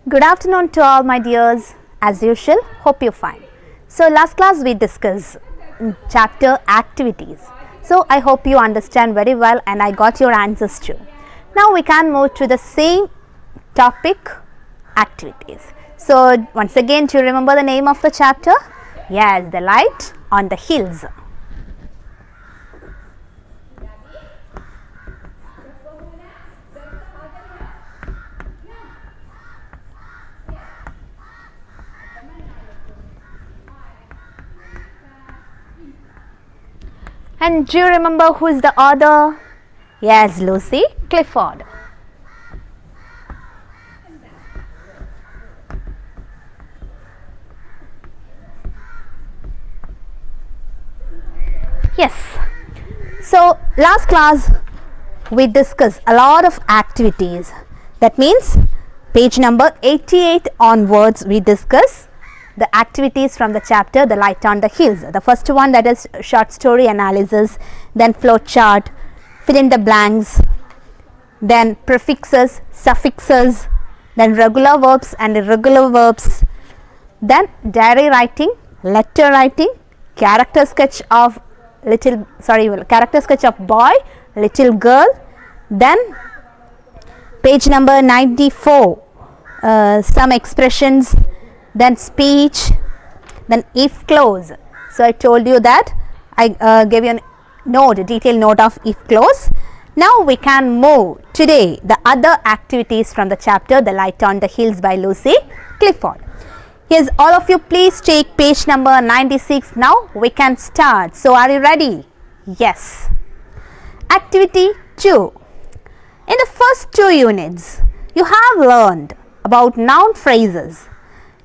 Good afternoon to all my dears. As usual, hope you're fine. So last class we discussed chapter activities. So I hope you understand very well and I got your answers too. Now we can move to the same topic, activities. So once again, do you remember the name of the chapter? Yes, the light on the hills. And do you remember who is the author? Yes, Lucy Clifford. Yes. So last class we discussed a lot of activities. That means page number 88 onwards we discuss the activities from the chapter The Light on the Hills. The first one, that is short story analysis, then flow chart, fill in the blanks, then prefixes, suffixes, then regular verbs and irregular verbs, then diary writing, letter writing, character sketch of boy, little girl, then page number 94, some expressions, then speech, then if clause. So I told you that I gave you a detailed note of if clause. Now we can move today the other activities from the chapter The Light on the Hills by Lucy Clifford. Yes, all of you please take page number 96. Now we can start. So are you ready? Yes. Activity 2. In the first 2 units, you have learned about noun phrases.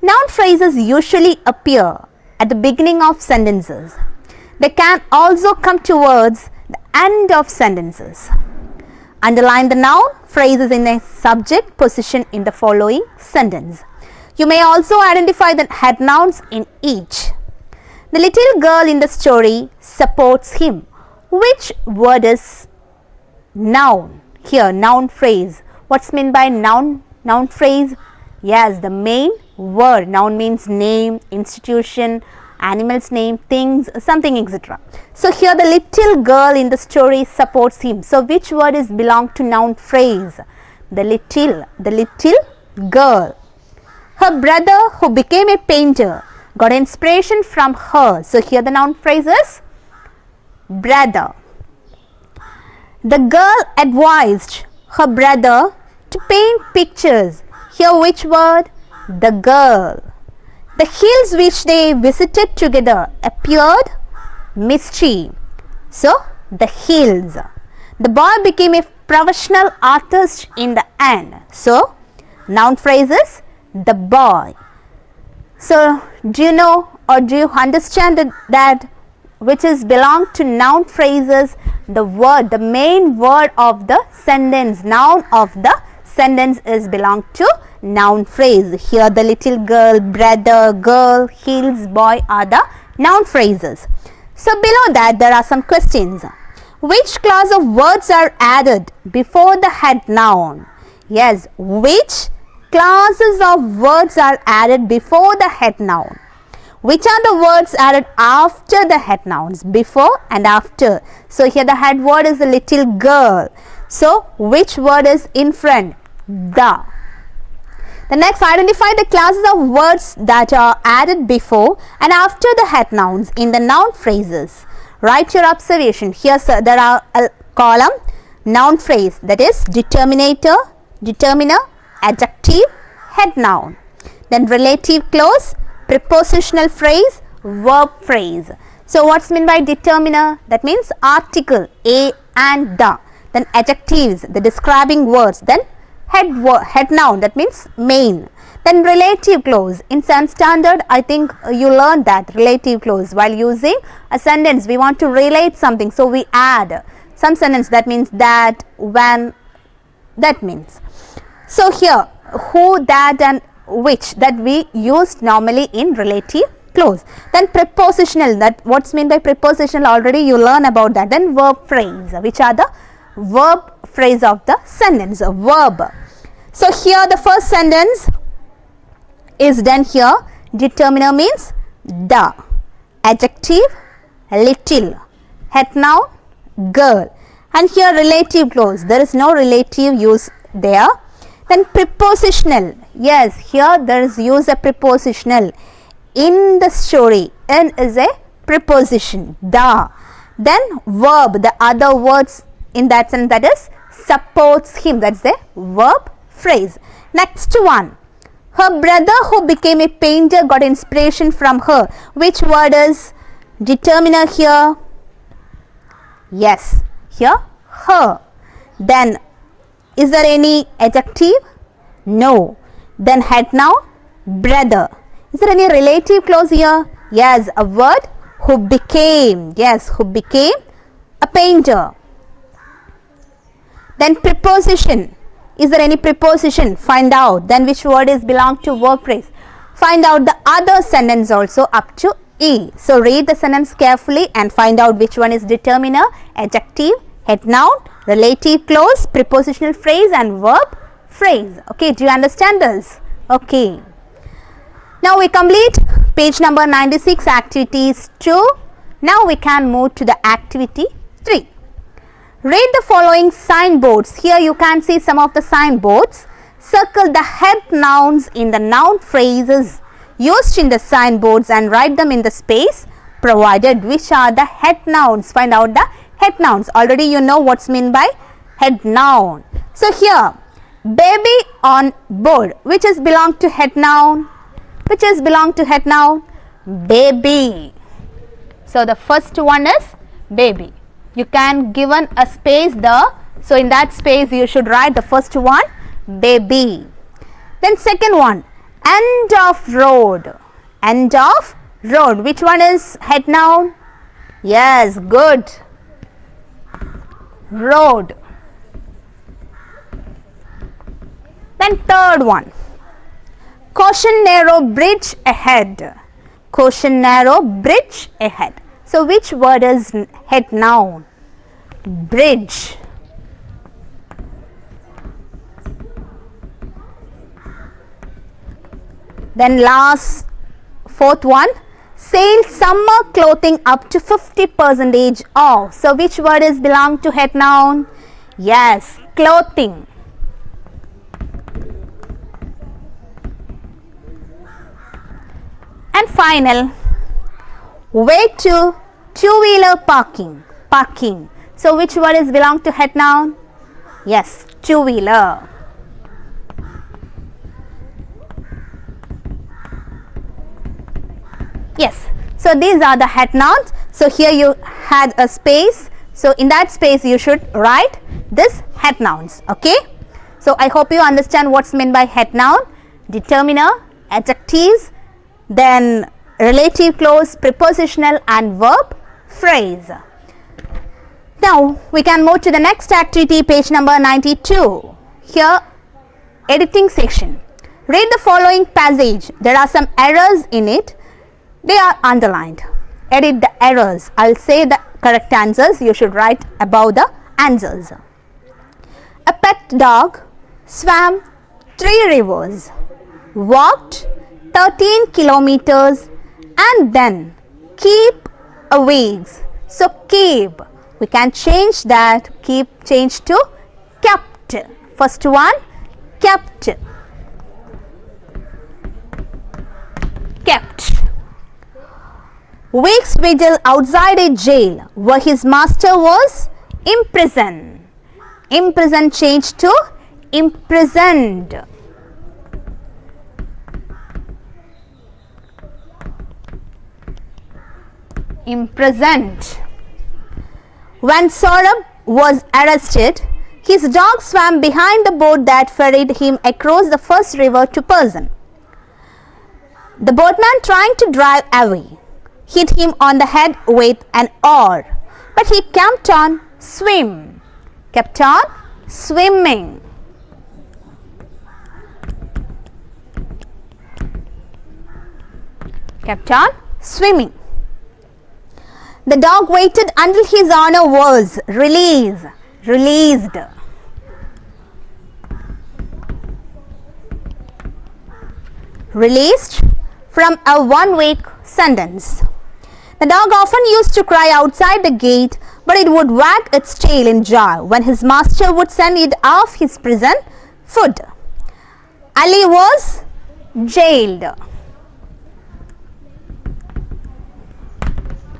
Noun phrases usually appear at the beginning of sentences. They can also come towards the end of sentences. Underline the noun phrases in a subject position in the following sentence. You may also identify the head nouns in each. The little girl in the story supports him. Which word is noun? Here, noun phrase. What's meant by noun phrase? Yes, the main word. Noun means name, institution, animal's name, things, something, etc. So here the little girl in the story supports him. So which word is belong to noun phrase? The little girl. Her brother, who became a painter, got inspiration from her. So here the noun phrase is brother. The girl advised her brother to paint pictures. Here which word? The girl. The hills which they visited together appeared misty. So the hills. The boy became a professional artist in the end. So noun phrases the boy. So do you know or do you understand that which is belong to noun phrases? The word, the main word of the sentence, noun of the sentence is belong to noun phrase. Here the little girl, brother, girl, hills, boy are the noun phrases. So below that there are some questions. Which class of words are added before the head noun? Yes, which classes of words are added before the head noun? Which are the words added after the head nouns? Before and after. So here the head word is the little girl. So which word is in front? The. The next, identify the classes of words that are added before and after the head nouns in the noun phrases. Write your observation. Here there are a column noun phrase, that is determinator, determiner, adjective, head noun. Then relative clause, prepositional phrase, verb phrase. So what's meant by determiner? That means article a and the. Then adjectives, the describing words. Then head noun, that means main. Then relative clause. In some standard, I think you learned that relative clause. While using a sentence, we want to relate something, so we add some sentence, that means that, when, that means. So here who, that and which, that we used normally in relative clause. Then prepositional, that what's meant by prepositional, already you learn about that. Then verb phrase, which are the verb phrase of the sentence, verb. So here the first sentence, is done here. Determiner means the. Adjective, little. Head noun, girl. And here relative clause. There is no relative use there. Then prepositional. Yes, here there is use a prepositional. In the story, in is a preposition. The. Then verb. The other words in that sense, that is supports him. That's the verb phrase. Next one. Her brother who became a painter got inspiration from her. Which word is determiner here? Yes, here her. Then is there any adjective? No. Then head noun, brother. Is there any relative clause here? Yes, a word who became. Yes, who became a painter. Then preposition. Is there any preposition? Find out. Then which word is belong to verb phrase? Find out the other sentence also up to E. So read the sentence carefully and find out which one is determiner, adjective, head noun, relative clause, prepositional phrase and verb phrase. Okay, do you understand this? Okay. Now we complete page number 96, activities 2. Now we can move to the activity 3. Read the following signboards. Here you can see some of the signboards. Circle the head nouns in the noun phrases used in the signboards and write them in the space provided. Which are the head nouns? Find out the head nouns. Already you know what's meant by head noun. So here, baby on board. Which is belong to head noun? Which is belong to head noun? Baby. So the first one is baby. You can given a space there. So in that space you should write the first one, baby. Then second one, end of road. End of road. Which one is head noun? Yes, good. Road. Then third one, caution narrow bridge ahead. Caution narrow bridge ahead. So which word is head noun? Bridge. Then last, fourth one, sale summer clothing up to 50% off. So which word is belong to head noun? Yes, clothing. And final, way to two-wheeler parking. Parking. So which word is belong to head noun? Yes, two-wheeler. Yes. So these are the head nouns. So here you had a space. So in that space you should write this head nouns. Okay. So I hope you understand what's meant by head noun, determiner, adjectives, then relative clause, prepositional and verb phrase. Now we can move to the next activity, page number 92. Here, editing section. Read the following passage. There are some errors in it. They are underlined. Edit the errors. I'll say the correct answers. You should write above the answers. A pet dog swam 3 rivers, walked 13 kilometers and then keep awake. So keep, we can change that, keep change to kept. First one, kept. Kept. Weeks vigil outside a jail where his master was imprisoned. Imprisoned changed to imprisoned. Imprisoned. When Saurabh was arrested, his dog swam behind the boat that ferried him across the first river to Persian. The boatman, trying to drive away, hit him on the head with an oar, but he kept on swimming. Kept on swimming. Kept on swimming. The dog waited until his owner was released. released from a one-week sentence. The dog often used to cry outside the gate, but it would wag its tail in joy when his master would send it off his prison food. Ali was jailed.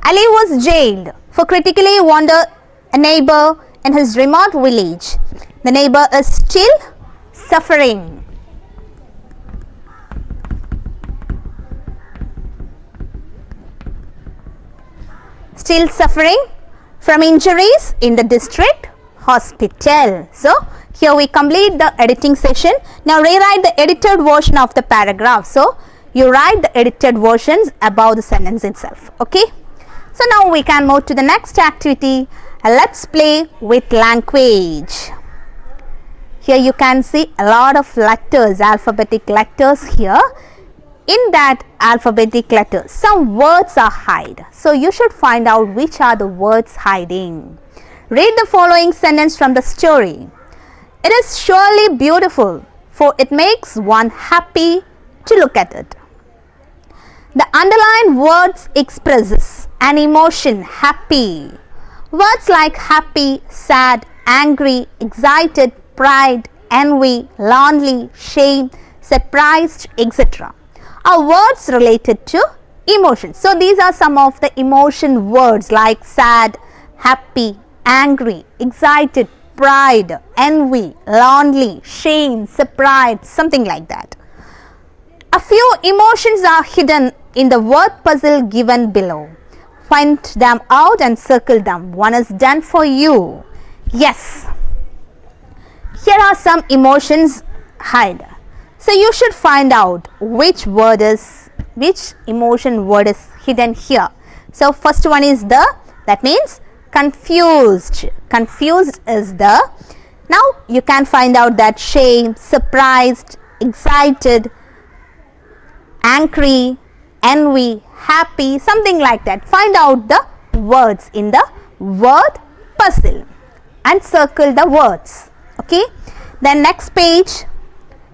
Ali was jailed for critically wounded a neighbor in his remote village. The neighbor is still suffering. Still suffering from injuries in the district hospital. So, here we complete the editing session. Now, rewrite the edited version of the paragraph. So, you write the edited versions above the sentence itself. Okay. So, now we can move to the next activity. Let's play with language. Here you can see a lot of letters, alphabetic letters here. In that alphabetic letters, some words are hid. So, you should find out which are the words hiding. Read the following sentence from the story. It is surely beautiful, for it makes one happy to look at it. The underlined words expresses an emotion, happy. Words like happy, sad, angry, excited, pride, envy, lonely, shame, surprised, etc. are words related to emotions. So, these are some of the emotion words like sad, happy, angry, excited, pride, envy, lonely, shame, surprise, something like that. A few emotions are hidden in the word puzzle given below. Find them out and circle them. One is done for you. Yes. Here are some emotions hid. So, you should find out which emotion word is hidden here. So, first one is that means confused. Confused is the. Now, you can find out that shame, surprised, excited, angry, envy, happy, something like that. Find out the words in the word puzzle and circle the words. Okay. Then next page.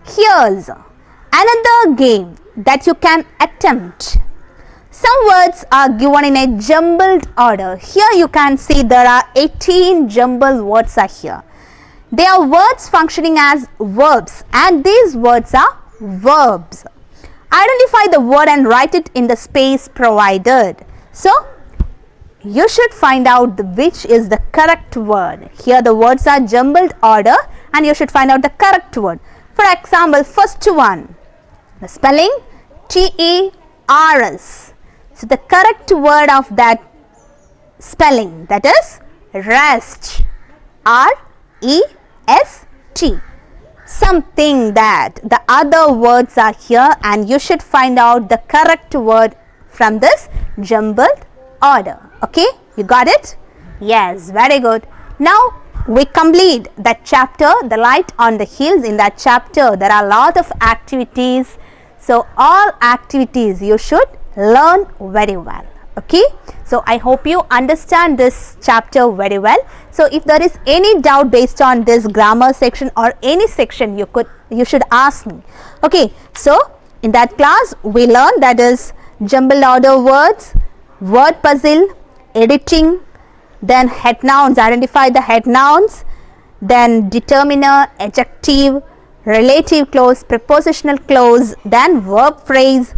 Here's another game that you can attempt. Some words are given in a jumbled order. Here you can see there are 18 jumbled words are here. They are words functioning as verbs, and these words are verbs. Identify the word and write it in the space provided. So, you should find out which is the correct word. Here the words are jumbled order and you should find out the correct word. For example, first one, the spelling T-E-R-S. So, the correct word of that spelling, that is rest, R-E-S-T. Something that the other words are here and you should find out the correct word from this jumbled order. Okay, you got it? Yes, very good. Now, we complete that chapter, the light on the hills. In that chapter, there are a lot of activities. So, all activities you should learn very well. Okay. So, I hope you understand this chapter very well. So, if there is any doubt based on this grammar section or any section, you should ask me. Okay. So, in that class, we learned that is jumbled order words, word puzzle, editing, then head nouns, identify the head nouns, then determiner, adjective, relative clause, prepositional clause, then verb phrase,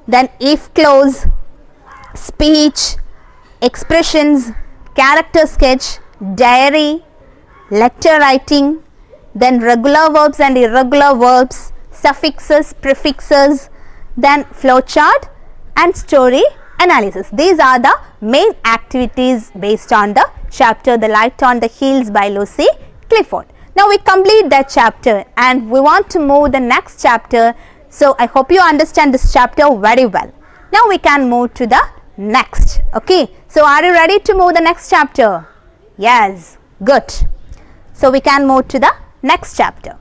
then if clause, speech, expressions, character sketch, diary, letter writing, then regular verbs and irregular verbs, suffixes, prefixes, then flowchart and story analysis. These are the main activities based on the chapter The Light on the Hills by Lucy Clifford. Now, we complete that chapter and we want to move the next chapter. So, I hope you understand this chapter very well. Now, we can move to the next. Okay. So, are you ready to move the next chapter? Yes. Good. So, we can move to the next chapter.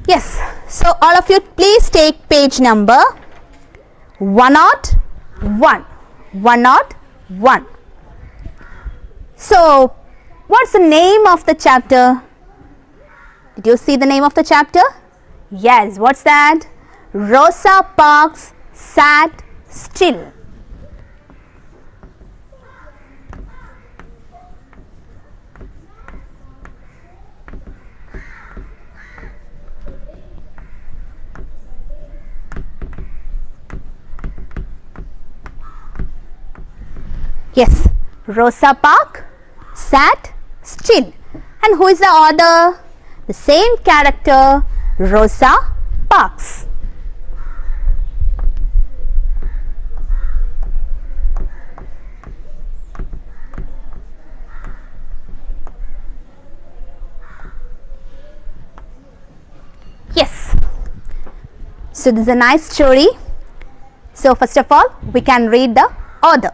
Yes. So, all of you please take page number 101. 101. So, what's the name of the chapter? Did you see the name of the chapter? Yes, what's that? Rosa Parks Sat Still. Yes, Rosa Parks sat still. And who is the author? The same character, Rosa Parks. Yes. So this is a nice story. So first of all, we can read the author.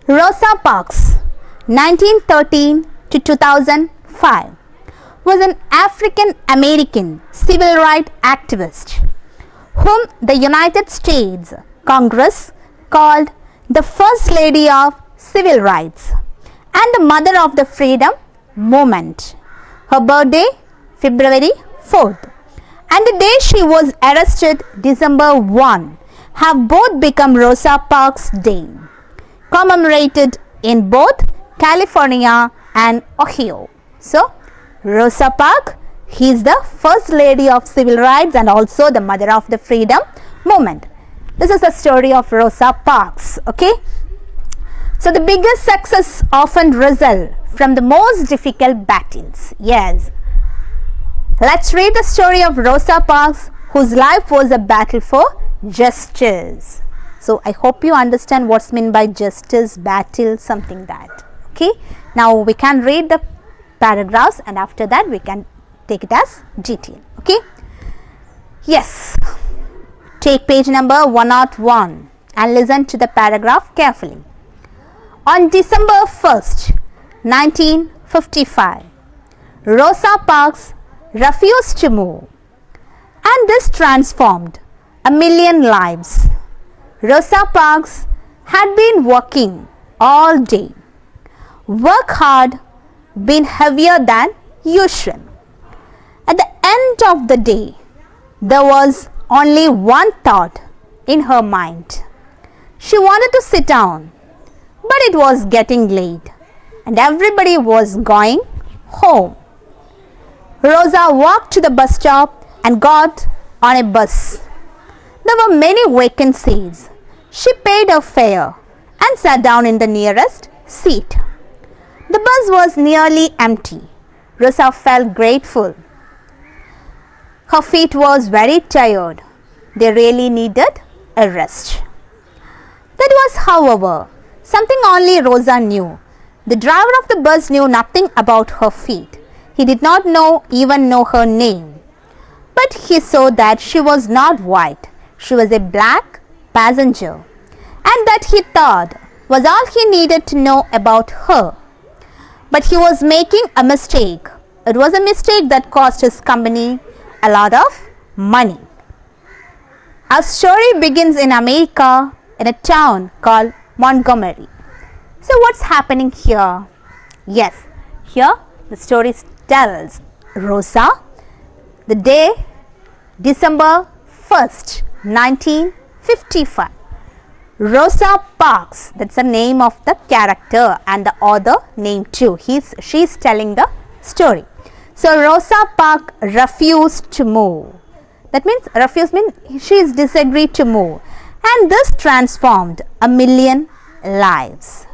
Rosa Parks, 1913 to 2005, was an African American civil rights activist whom the United States Congress called the First Lady of Civil Rights and the Mother of the Freedom Movement. Her birthday, February 4th, and the day she was arrested, December 1, have both become Rosa Parks Day, commemorated in both California and Ohio. So, Rosa Parks, he is the First Lady of Civil Rights and also the Mother of the Freedom Movement. This is the story of Rosa Parks. Okay. So, the biggest success often result from the most difficult battles. Yes. Let's read the story of Rosa Parks, whose life was a battle for justice. So, I hope you understand what's meant by justice, battle, something that. Okay. Now, we can read the paragraphs and after that we can take it as detail. Okay. Yes. Take page number 101 and listen to the paragraph carefully. On December 1st, 1955, Rosa Parks refused to move, and this transformed a million lives. Rosa Parks had been working all day. Work hard, been heavier than usual. At the end of the day, there was only one thought in her mind. She wanted to sit down, but it was getting late and everybody was going home. Rosa walked to the bus stop and got on a bus. There were many vacant seats. She paid her fare and sat down in the nearest seat. The bus was nearly empty. Rosa felt grateful. Her feet was very tired. They really needed a rest. That was, however, something only Rosa knew. The driver of the bus knew nothing about her feet. He did not even know her name. But he saw that she was not white. She was a black passenger. And that he thought was all he needed to know about her. But he was making a mistake. It was a mistake that cost his company a lot of money. Our story begins in America, in a town called Montgomery. So what's happening here? Yes, here the story tells Rosa, the day December 1st, 1955. Rosa Parks, that's the name of the character and the author name too. She's telling the story. So Rosa Parks refused to move. That means refuse means she is disagreed to move. And this transformed a million lives.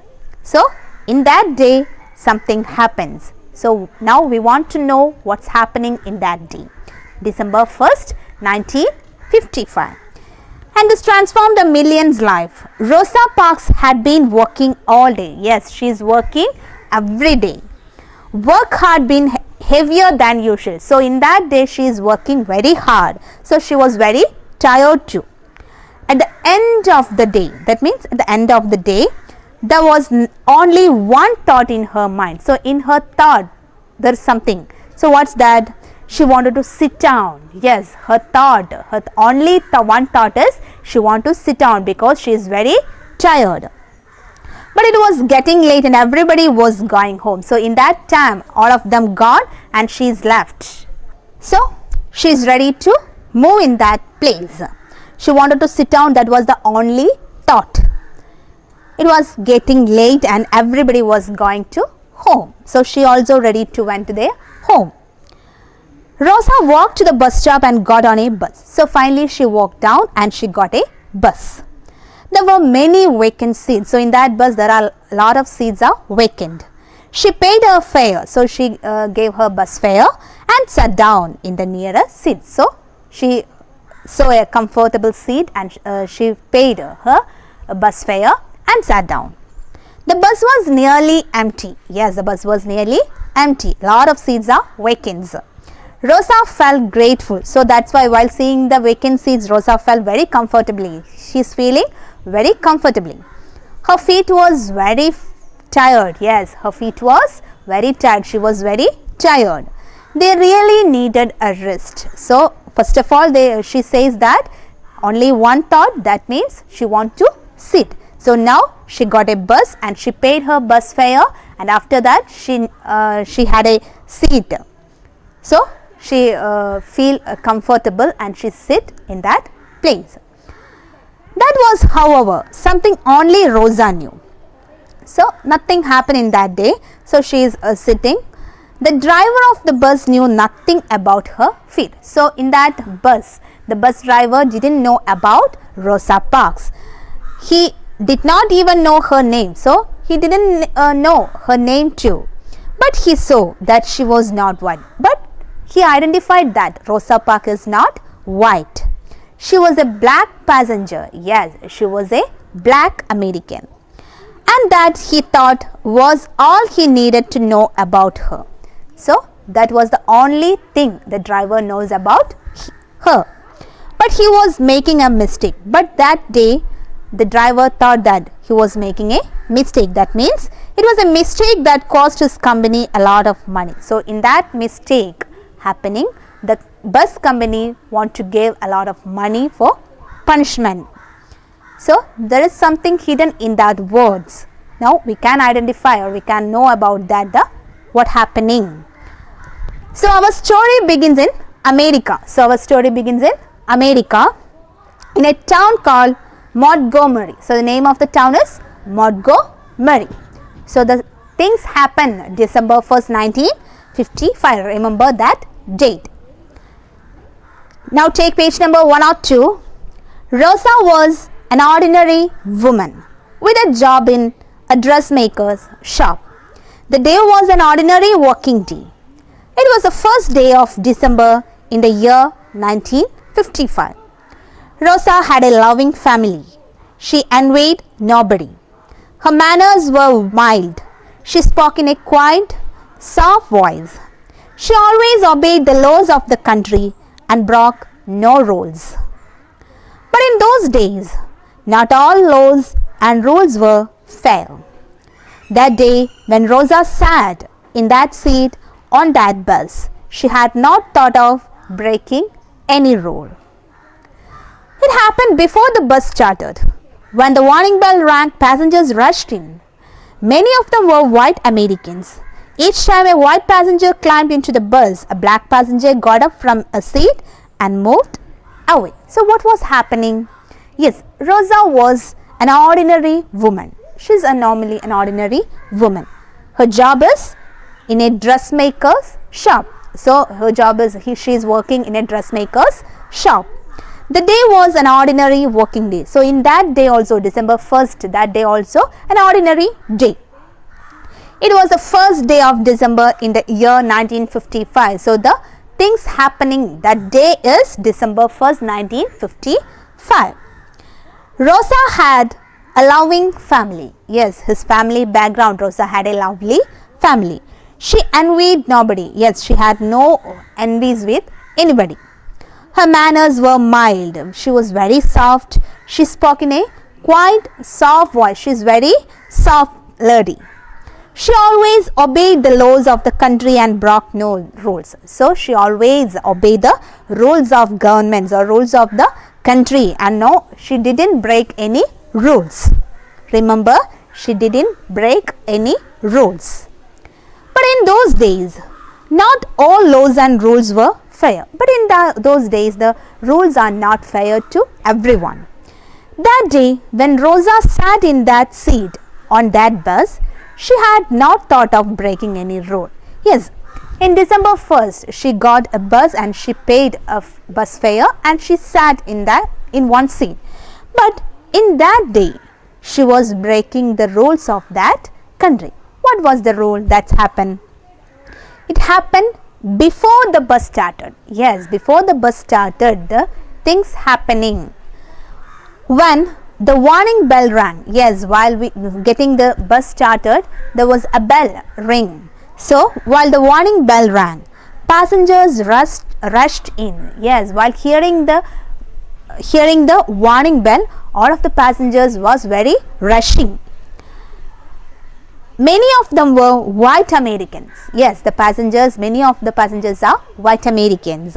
So in that day something happens. So now we want to know what's happening in that day. December 1st, 1955. And this transformed a million's life. Rosa Parks had been working all day. Yes, she is working every day. Work had been heavier than usual. So in that day she is working very hard. So she was very tired too. At the end of the day, that means at the end of the day, there was only one thought in her mind. So in her thought, there is something. So what's that? She wanted to sit down. Yes, her thought, one thought is she wants to sit down because she is very tired. But it was getting late and everybody was going home. So in that time, all of them gone and she's left. So she's ready to move in that place. She wanted to sit down. That was the only thought. It was getting late and everybody was going to home. So she also ready to went to their home. Rosa walked to the bus stop and got on a bus. So finally she walked down and she got a bus. There were many vacant seats. So in that bus there are a lot of seats are vacant. She paid her fare. So she gave her bus fare and sat down in the nearest seat. So she saw a comfortable seat and she paid her bus fare and sat down. The bus was nearly empty. Yes, the bus was nearly empty. Lot of seats are vacant. Rosa felt grateful. So that's why while seeing the vacant seats, Rosa felt very comfortably. She's feeling very comfortably. Her feet was very tired. Yes, her feet was very tired. She was very tired. They really needed a rest. So first of all, she says that only one thought, that means she want to sit. So now she got a bus and she paid her bus fare, and after that she had a seat. So she feel comfortable and she sit in that place. That was, however, something only Rosa knew. So nothing happened in that day. So she is sitting. The driver of the bus knew nothing about her feet. So in that bus, the bus driver didn't know about Rosa Parks. He did not even know her name. So he didn't know her name too. But he saw that she was not white. But he identified that Rosa Parks is not white. She was a black passenger. Yes, she was a black American. And that he thought was all he needed to know about her. So that was the only thing the driver knows about her. But he was making a mistake. But that day the driver thought that he was making a mistake. That means it was a mistake that cost his company a lot of money. So in that mistake happening, the bus company want to give a lot of money for punishment. So there is something hidden in that words. Now we can identify or we can know about that what happening. So our story begins in America. In a town called Montgomery. So the name of the town is Montgomery. So the things happened December 1st, 1955. Remember that date. Now take page number 102. Rosa was an ordinary woman with a job in a dressmaker's shop. The day was an ordinary working day. It was the first day of December in the year 1955. Rosa had a loving family. She envied nobody. Her manners were mild. She spoke in a quiet, soft voice. She always obeyed the laws of the country and broke no rules. But in those days, not all laws and rules were fair. That day when Rosa sat in that seat on that bus, she had not thought of breaking any rule. It happened before the bus started. When the warning bell rang, passengers rushed in. Many of them were white Americans. Each time a white passenger climbed into the bus, a black passenger got up from a seat and moved away. So what was happening? Yes, Rosa was an ordinary woman. She's normally an ordinary woman. Her job is in a dressmaker's shop. So her job is she is working in a dressmaker's shop. The day was an ordinary working day. So in that day also, December 1st, that day also an ordinary day. It was the first day of December in the year 1955. So the things happening that day is December 1st, 1955. Rosa had a loving family. Yes, his family background, Rosa had a lovely family. She envied nobody. Yes, she had no envies with anybody. Her manners were mild. She was very soft. She spoke in a quiet, soft voice. She is very soft lady. She always obeyed the laws of the country and broke no rules. So she always obeyed the rules of governments or rules of the country, and no, she didn't break any rules. Remember, she didn't break any rules. But in those days, not all laws and rules were fair. But in those days, the rules are not fair to everyone. That day, when Rosa sat in that seat on that bus, she had not thought of breaking any rule. Yes, in December 1st, she got a bus and she paid a bus fare and she sat in one seat. But in that day, she was breaking the rules of that country. What was the rule that happened? It happened before the bus started. Yes, before the bus started, the things happening. When the warning bell rang, yes, while getting the bus started, there was a bell ring. So, while the warning bell rang, passengers rushed in. Yes, while hearing the warning bell, all of the passengers was very rushing. Many of them were white Americans. Yes, many of the passengers are white Americans.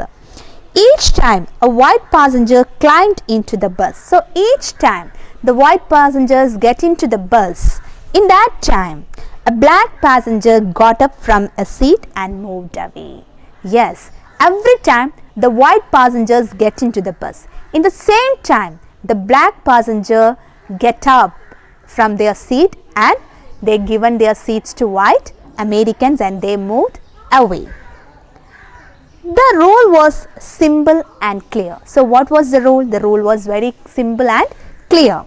Each time a white passenger climbed into the bus. So, each time the white passengers get into the bus, in that time, a black passenger got up from a seat and moved away. Yes, every time the white passengers get into the bus, in the same time, the black passenger get up from their seat and they given their seats to white Americans and they moved away. The rule was simple and clear. So, what was the rule? The rule was very simple and clear.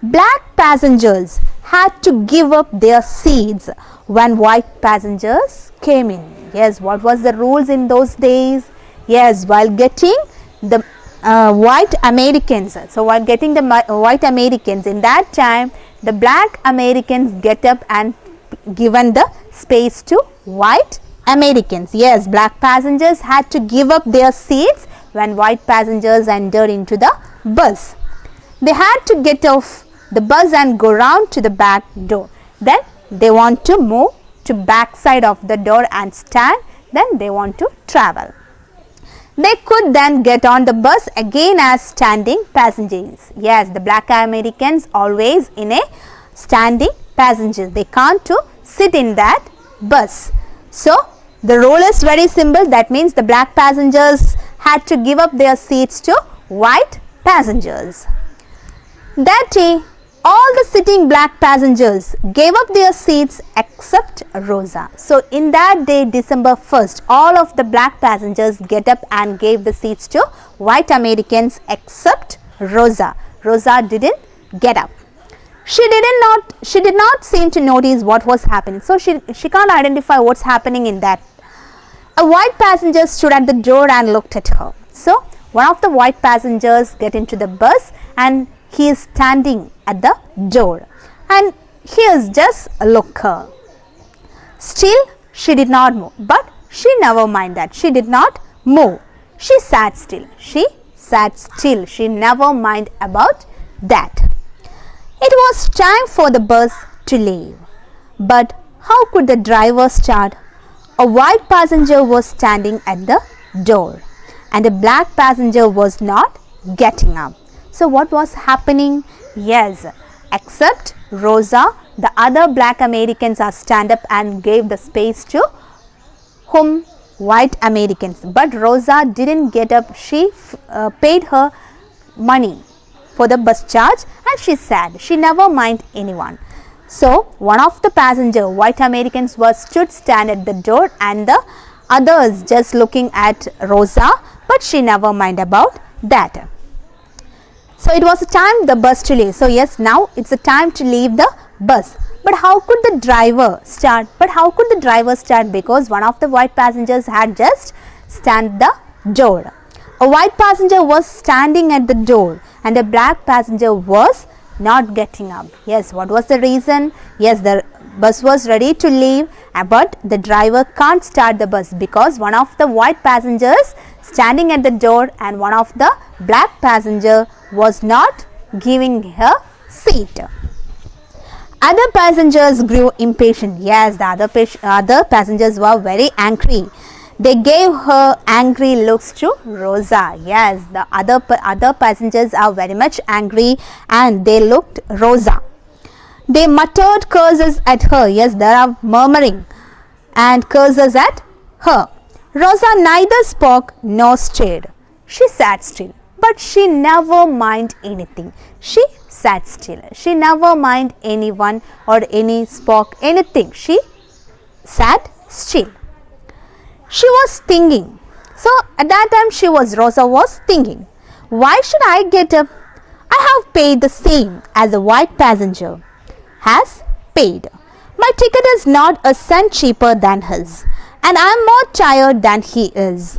Black passengers had to give up their seats when white passengers came in. Yes, what was the rules in those days? Yes, while getting the white Americans. So, while getting the white Americans, in that time, the black Americans get up and given the space to white Americans. Yes, black passengers had to give up their seats when white passengers entered into the bus. They had to get off the bus and go round to the back door. Then they want to move to back side of the door and stand. Then they want to travel. They could then get on the bus again as standing passengers. Yes, the black Americans always in a standing passengers. They can't to sit in that bus. So, the rule is very simple. That means the black passengers had to give up their seats to white passengers. That day, all the sitting black passengers gave up their seats except Rosa. So, in that day, December 1st, all of the black passengers get up and gave the seats to white Americans except Rosa. Rosa didn't get up. She did not seem to notice what was happening. So, she can't identify what's happening in that. A white passenger stood at the door and looked at her. So, one of the white passengers get into the bus and he is standing at the door and he is just a looker. Still, she did not move, but she never mind that. She did not move. She sat still. She never mind about that. It was time for the bus to leave. But how could the driver start? A white passenger was standing at the door and a black passenger was not getting up. So, what was happening? Yes, except Rosa, the other black Americans are stand up and gave the space to whom? White Americans. But Rosa didn't get up. She paid her money for the bus charge and she sat. She never mind anyone. So, one of the passenger, white Americans, stand at the door and the others just looking at Rosa, but she never mind about that. So, it was a time the bus to leave. So, yes, now it's a time to leave the bus. But how could the driver start? Because one of the white passengers had just stand the door. A white passenger was standing at the door and a black passenger was not getting up. Yes, what was the reason? Yes, the bus was ready to leave, but the driver can't start the bus because one of the white passengers standing at the door and one of the black passenger was not giving her seat. Other passengers grew impatient. Yes, the other passengers were very angry. They gave her angry looks to Rosa. Yes, the other passengers are very much angry and they looked Rosa. They muttered curses at her. Yes, there are murmuring and curses at her. Rosa neither spoke nor stirred. She sat still, but she never minded anything. She sat still. She never minded anyone or any spoke anything. She sat still. She was thinking. So at that time Rosa was thinking, why should I get up? I have paid the same as a white passenger has paid. My ticket is not a cent cheaper than his, and I am more tired than he is.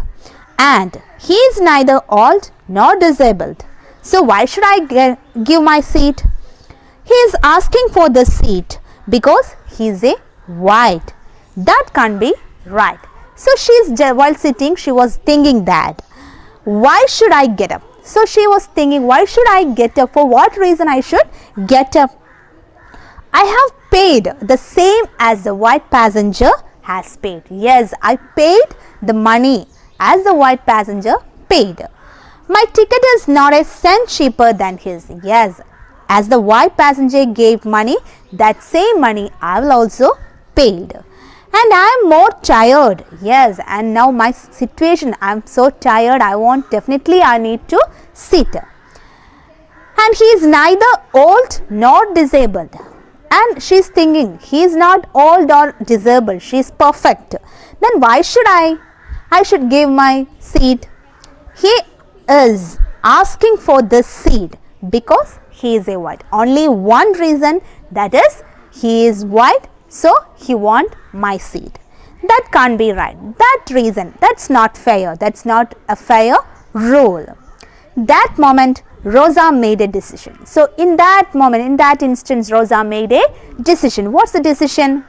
And he is neither old nor disabled. So why should I give my seat? He is asking for the seat because he is a white. That can't be right. So while sitting, she was thinking that, why should I get up? So she was thinking, why should I get up? For what reason I should get up? I have paid the same as the white passenger has paid. Yes, I paid the money as the white passenger paid. My ticket is not a cent cheaper than his. Yes, as the white passenger gave money, that same money I will also paid. And I am more tired. Yes, and now my situation, I am so tired. I need to sit. And he is neither old nor disabled. And she is thinking, he is not old or disabled. She is perfect. Then why should I should give my seat? He is asking for this seat because he is a white. Only one reason, that is he is white, so he want my seat. That can't be right. That reason, that's not fair. That's not a fair rule. That moment Rosa made a decision. So in that moment, in that instance, Rosa made a decision. What's the decision?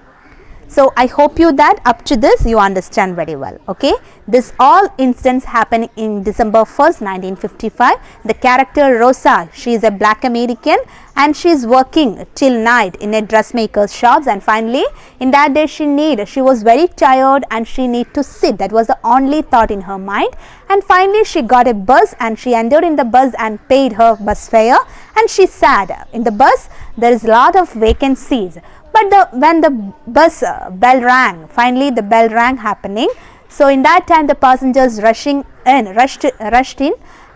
So I hope you that up to this you understand very well. Okay, this all instance happened in December 1st, 1955. The character Rosa, she is a black American and she is working till night in a dressmaker's shops, and finally in that day she was very tired and she need to sit. That was the only thought in her mind, and finally she got a bus and she entered in the bus and paid her bus fare, and she sat in the bus. There is a lot of vacant seats. But when the bus bell rang, finally the bell rang happening. So in that time the passengers rushed in,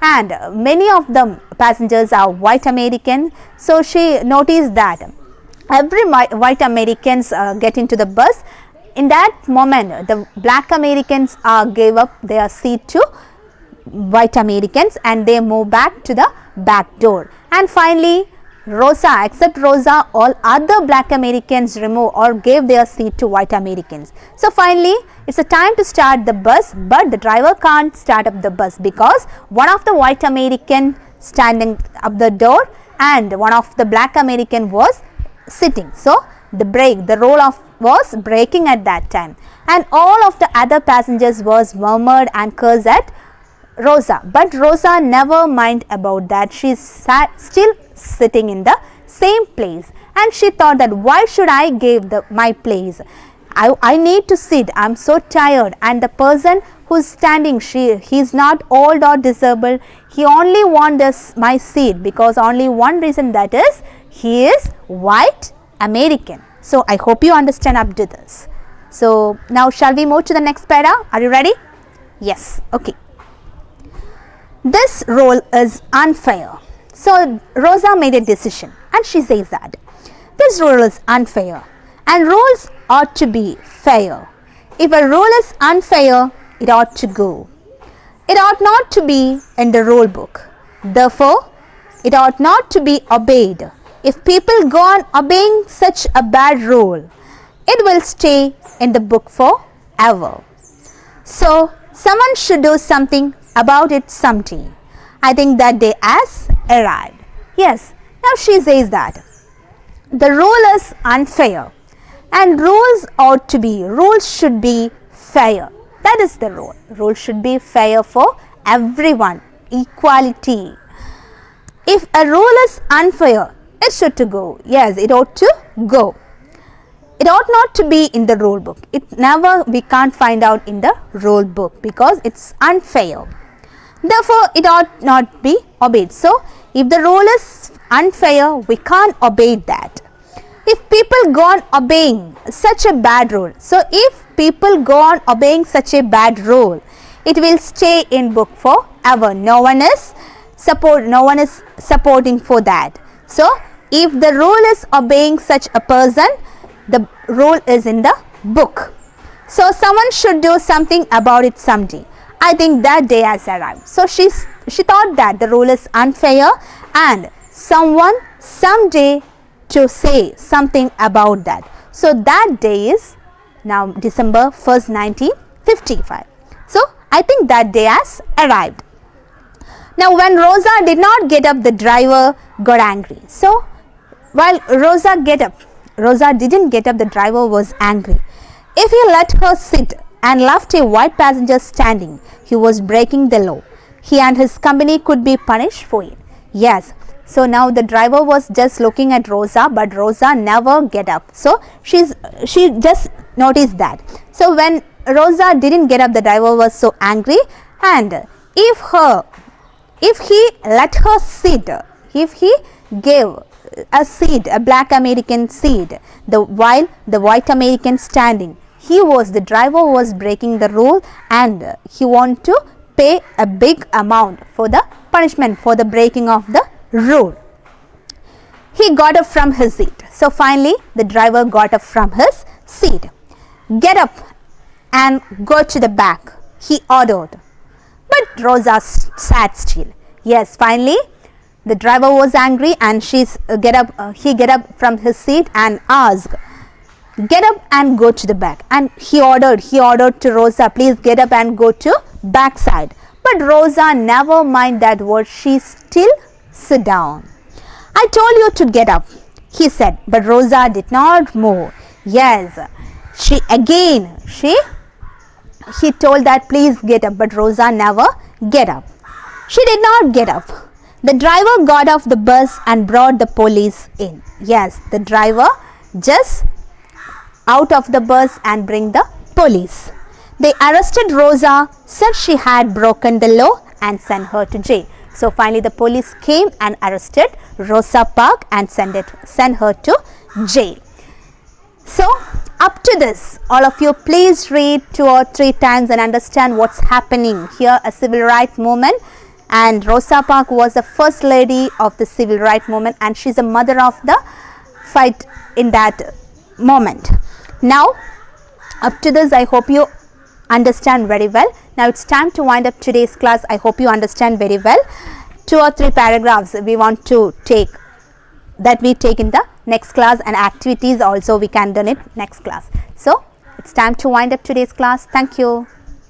and many of the passengers are white American. So she noticed that every white Americans get into the bus. In that moment the black Americans gave up their seat to white Americans and they moved back to the back door. And finally Rosa, except Rosa, all other black Americans removed or gave their seat to white Americans. So finally it's a time to start the bus, but the driver can't start up the bus because one of the white American standing up the door and one of the black American was sitting. So the role was breaking at that time, and all of the other passengers was murmured and cursed at Rosa, but Rosa never mind about that. She sat still sitting in the same place, and she thought that why should I give my place? I need to sit. I am so tired, and the person who is standing, he is not old or disabled. He only wants my seat because only one reason, that is he is white American. So I hope you understand up to this. So now shall we move to the next para? Are you ready? Yes. Okay. This role is unfair. So Rosa made a decision and she says that this rule is unfair and rules ought to be fair. If a rule is unfair, it ought to go. It ought not to be in the rule book. Therefore, it ought not to be obeyed. If people go on obeying such a bad rule, it will stay in the book forever. So someone should do something about it someday. I think that day has arrived. Yes, now she says that the rule is unfair and rules should be fair. That is the rule. Rule should be fair for everyone. Equality. If a rule is unfair, it should to go. Yes, it ought to go. It ought not to be in the rule book. We can't find out in the rule book because it's unfair. Therefore, it ought not be obeyed. So, if the rule is unfair, we can't obey that. if people go on obeying such a bad rule, so if people go on obeying such a bad rule, it will stay in book forever. No one is supporting for that. So if the rule is obeying such a person, the rule is in the book. So someone should do something about it someday. I think that day has arrived. So she thought that the rule is unfair and someone someday to say something about that. So that day is now December 1st, 1955. So I think that day has arrived. Now when Rosa did not get up, the driver got angry. So while Rosa didn't get up, the driver was angry. If he let her sit and left a white passenger standing, he was breaking the law. He and his company could be punished for it. Yes. So now the driver was just looking at Rosa, but Rosa never get up. So she just noticed that. So when Rosa didn't get up, the driver was so angry, and if he let her sit, if he gave a seat, a black American seat, while the white American standing, the driver was breaking the rule, and he want to pay a big amount for the punishment for the breaking of the rule. He got up from his seat. So finally the driver got up from his seat. Get up and go to the back, he ordered. But Rosa sat still. Yes, finally the driver was angry, and he get up from his seat and asked, get up and go to the back. And he ordered to Rosa, please get up and go to back side. But Rosa never mind that word, she still sit down. I told you to get up, he said, but Rosa did not move. Yes, he told that please get up, but Rosa never get up. She did not get up. The driver got off the bus and brought the police in. Yes, the driver just out of the bus and bring the police. They arrested Rosa, said she had broken the law, and sent her to jail. So finally the police came and arrested Rosa Parks and sent her to jail. So up to this, all of you please read 2 or 3 times and understand what's happening here. A civil rights movement, and Rosa Parks was the first lady of the civil rights movement, and she's the mother of the fight in that moment. Now up to this, I hope you understand very well. Now it's time to wind up today's class. I hope you understand very well. 2 or 3 paragraphs we want to take, that we take in the next class, and activities also we can do it next class. So it's time to wind up today's class. Thank you.